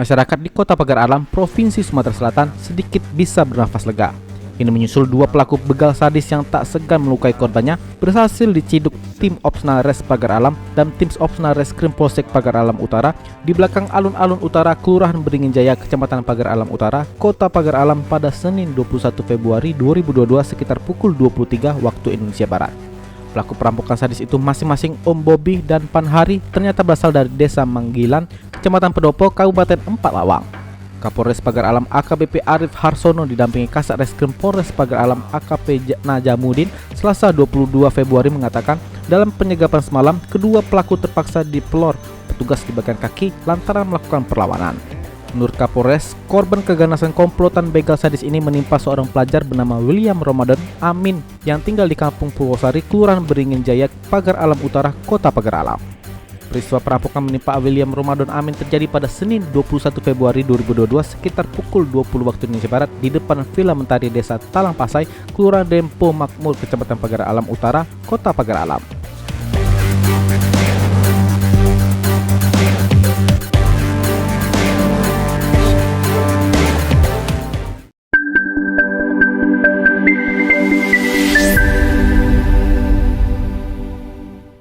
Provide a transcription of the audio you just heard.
masyarakat di Kota Pagar Alam, Provinsi Sumatera Selatan sedikit bisa bernafas lega. Ini menyusul dua pelaku begal sadis yang tak segan melukai korbannya berhasil diciduk tim Opsnal Res Pagar Alam dan tim Opsnal Reskrim Polsek Pagar Alam Utara di belakang alun-alun utara Kelurahan Beringin Jaya, Kecamatan Pagar Alam Utara, Kota Pagar Alam pada Senin 21 Februari 2022 sekitar pukul 23 waktu Indonesia Barat. Pelaku perampokan sadis itu masing-masing Om Bobi dan Pan Hari ternyata berasal dari Desa Manggilan, Kecamatan Pendopo, Kabupaten Empat Lawang. Kapolres Pagar Alam AKBP Arif Harsono didampingi Kasat Reskrim Polres Pagar Alam AKP Najamuddin Selasa 22 Februari mengatakan dalam penyegapan semalam kedua pelaku terpaksa dipelor petugas di bagian kaki lantaran melakukan perlawanan. Menurut Kapolres, korban keganasan komplotan begal sadis ini menimpa seorang pelajar bernama William Ramadan Amin yang tinggal di Kampung Purwosari, Kelurahan Beringin Jaya, Pagar Alam Utara, Kota Pagar Alam. Peristiwa perampokan menimpa William Ramadan Amin terjadi pada Senin 21 Februari 2022 sekitar pukul 20 waktu Indonesia Barat di depan Villa Mentari Desa Talang Pasai, Kelurahan Dempo Makmur, Kecamatan Pagar Alam Utara, Kota Pagar Alam.